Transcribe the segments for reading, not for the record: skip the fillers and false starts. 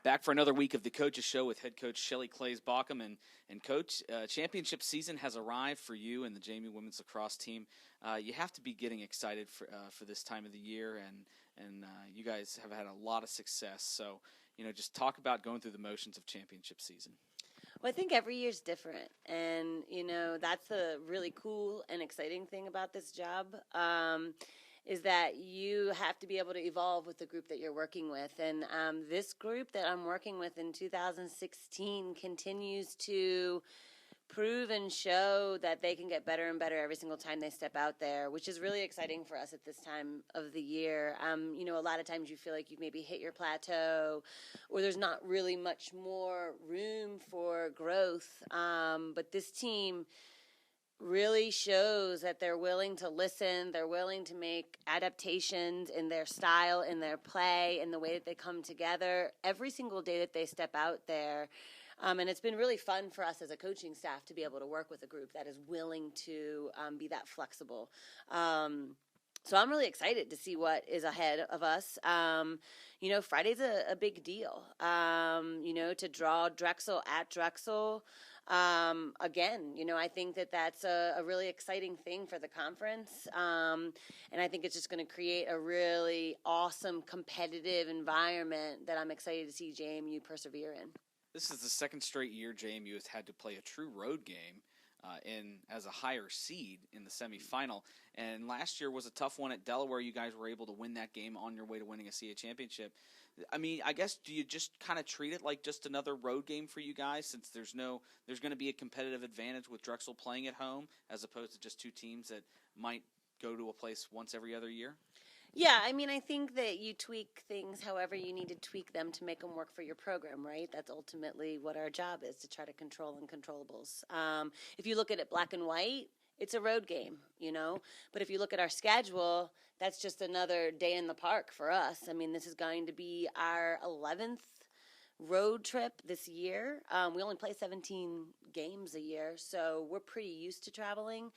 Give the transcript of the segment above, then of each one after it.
Back for another week of the Coaches Show with head coach Shelley Klaes-Bawcombe. And Coach, championship season has arrived for you and the JMU women's lacrosse team. You have to be getting excited for this time of the year, and you guys have had a lot of success. So, just talk about going through the motions of championship season. Well, I think every year's different, and, that's the really cool and exciting thing about this job. Is that you have to be able to evolve with the group that you're working with. And this group that I'm working with in 2016 continues to prove and show that they can get better and better every single time they step out there, which is really exciting for us at this time of the year. A lot of times you feel like you've maybe hit your plateau or there's not really much more room for growth. But this team really shows that they're willing to listen, they're willing to make adaptations in their style, in their play, in the way that they come together every single day that they step out there. And it's been really fun for us as a coaching staff to be able to work with a group that is willing to be that flexible. So I'm really excited to see what is ahead of us. Friday's a big deal, to draw Drexel at Drexel. Again, I think that that's a really exciting thing for the conference. And I think it's just going to create a really awesome competitive environment that I'm excited to see JMU persevere in. This is the second straight year JMU has had to play a true road game as a higher seed in the semifinal. And last year was a tough one at Delaware. You guys were able to win that game on your way to winning a CAA championship. I mean, I guess, do you just kind of treat it like just another road game for you guys, since there's going to be a competitive advantage with Drexel playing at home as opposed to just two teams that might go to a place once every other year? Yeah, I think that you tweak things however you need to tweak them to make them work for your program, right? That's ultimately what our job is, to try to control uncontrollables. If you look at it black and white, it's a road game, But if you look at our schedule, that's just another day in the park for us. This is going to be our 11th road trip this year. We only play 17 games a year, so we're pretty used to traveling.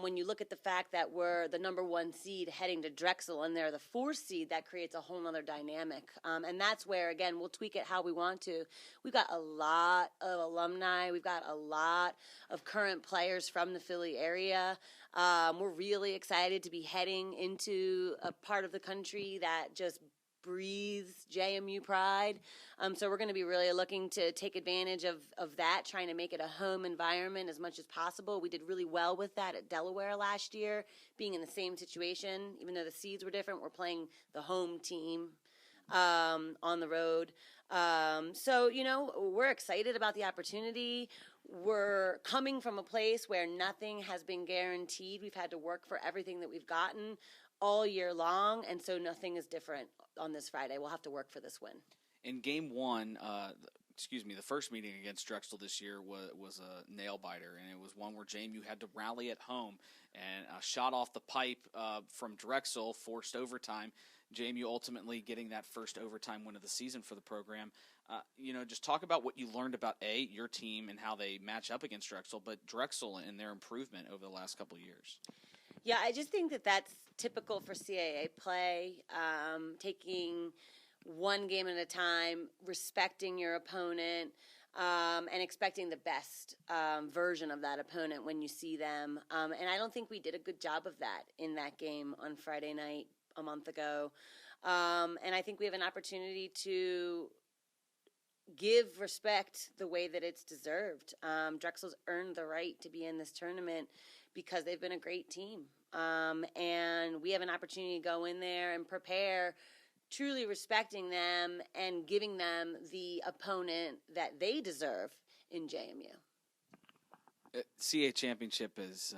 When you look at the fact that we're the number 1 seed heading to Drexel and they're the 4 seed, that creates a whole other dynamic. And that's where, again, we'll tweak it how we want to. We've got a lot of alumni. We've got a lot of current players from the Philly area. We're really excited to be heading into a part of the country that just breathes JMU pride. So we're going to be really looking to take advantage of that, trying to make it a home environment as much as possible. We did really well with that at Delaware last year, being in the same situation. Even though the seeds were different, we're playing the home team on the road. So, we're excited about the opportunity. We're coming from a place where nothing has been guaranteed. We've had to work for everything that we've gotten all year long, and so nothing is different on this Friday. We'll have to work for this win. In game one, the first meeting against Drexel this year was a nail-biter, and it was one where JMU had to rally at home, and a shot off the pipe from Drexel forced overtime. JMU ultimately getting that first overtime win of the season for the program. Just talk about what you learned about, your team and how they match up against Drexel, but Drexel and their improvement over the last couple of years. Yeah, I just think that that's typical for CAA play, taking one game at a time, respecting your opponent, and expecting the best version of that opponent when you see them. And I don't think we did a good job of that in that game on Friday night a month ago. And I think we have an opportunity to give respect the way that it's deserved. Drexel's earned the right to be in this tournament because they've been a great team. And we have an opportunity to go in there and prepare, truly respecting them and giving them the opponent that they deserve in JMU. CAA Championship is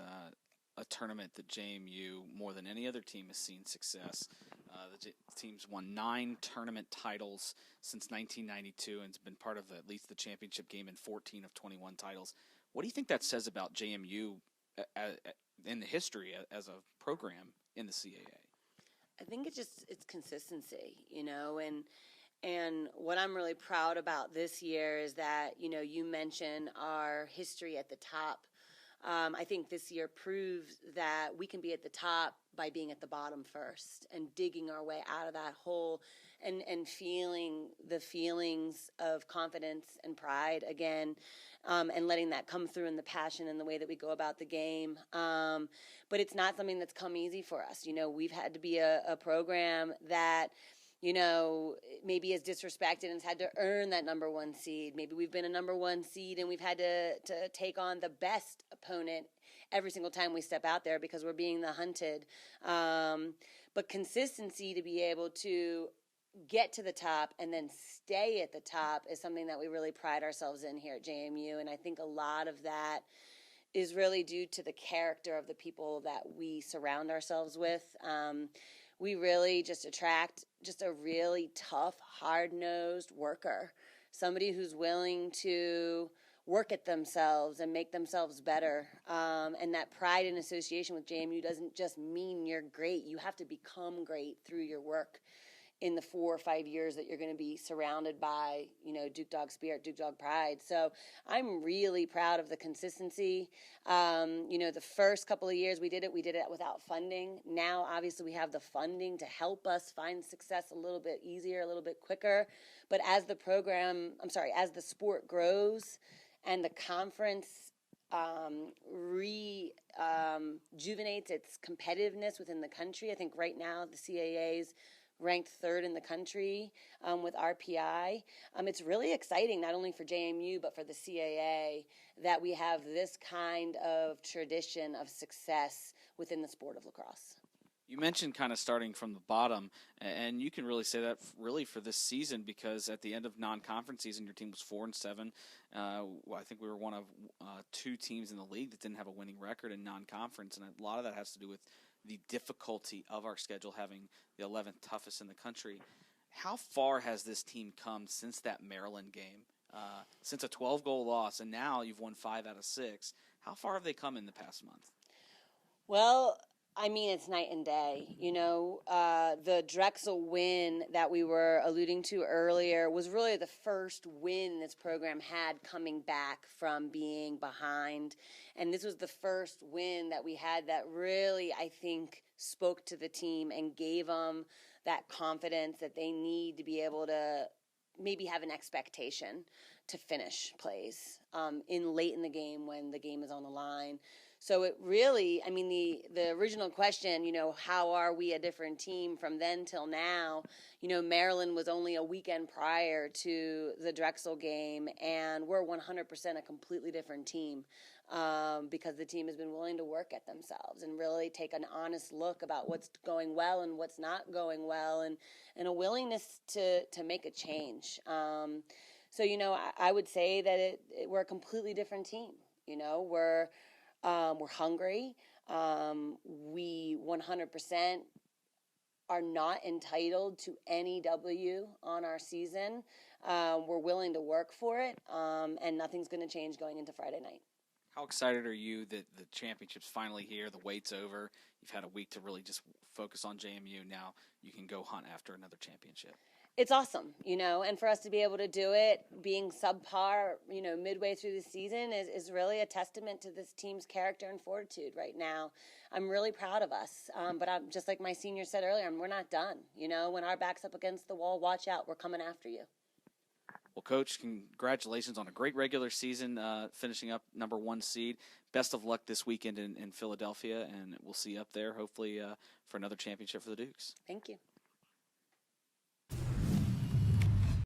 a tournament that JMU, more than any other team, has seen success. The team's won 9 tournament titles since 1992 and has been part of at least the championship game in 14 of 21 titles. What do you think that says about JMU in the history as a program in the CAA? I think it's consistency, and what I'm really proud about this year is that, you mentioned our history at the top. I think this year proves that we can be at the top by being at the bottom first and digging our way out of that hole and feeling the feelings of confidence and pride again, and letting that come through in the passion and the way that we go about the game. But it's not something that's come easy for us. We've had to be a program that, maybe is disrespected and has had to earn that number one seed. Maybe we've been a number one seed and we've had to take on the best opponent every single time we step out there because we're being the hunted. But consistency to be able to get to the top and then stay at the top is something that we really pride ourselves in here at JMU. And I think a lot of that is really due to the character of the people that we surround ourselves with. We really just attract just a really tough, hard-nosed worker, somebody who's willing to work at themselves and make themselves better. And that pride and association with JMU doesn't just mean you're great. You have to become great through your work in the 4 or 5 years that you're going to be surrounded by, Duke Dog spirit, Duke Dog pride. So I'm really proud of the consistency. The first couple of years we did it without funding. Now, obviously, we have the funding to help us find success a little bit easier, a little bit quicker. But as the sport grows and the conference rejuvenates its competitiveness within the country, I think right now the CAA's ranked 3rd in the country with RPI. It's really exciting, not only for JMU, but for the CAA, that we have this kind of tradition of success within the sport of lacrosse. You mentioned kind of starting from the bottom, and you can really say that really for this season because at the end of non-conference season, your team was 4-7. I think we were one of 2 teams in the league that didn't have a winning record in non-conference, and a lot of that has to do with the difficulty of our schedule, having the 11th toughest in the country. How far has this team come since that Maryland game? Since a 12-goal loss, and now you've won 5 out of 6. How far have they come in the past month? Well, it's night and day. The Drexel win that we were alluding to earlier was really the first win this program had coming back from being behind. And this was the first win that we had that really, I think, spoke to the team and gave them that confidence that they need to be able to maybe have an expectation to finish plays late in the game when the game is on the line. So it really, the original question, how are we a different team from then till now? Maryland was only a weekend prior to the Drexel game, and we're 100% a completely different team because the team has been willing to work at themselves and really take an honest look about what's going well and what's not going well, and a willingness to make a change. So, I would say that we're a completely different team. We're hungry. We 100% are not entitled to any W on our season. We're willing to work for it, and nothing's going to change going into Friday night. How excited are you that the championship's finally here, the wait's over, you've had a week to really just focus on JMU, now you can go hunt after another championship? It's awesome, and for us to be able to do it, being subpar, midway through the season is really a testament to this team's character and fortitude right now. I'm really proud of us, but I'm just like my senior said earlier, we're not done. When our back's up against the wall, watch out, we're coming after you. Well, Coach, congratulations on a great regular season, finishing up number 1 seed. Best of luck this weekend in Philadelphia, and we'll see you up there, hopefully, for another championship for the Dukes. Thank you.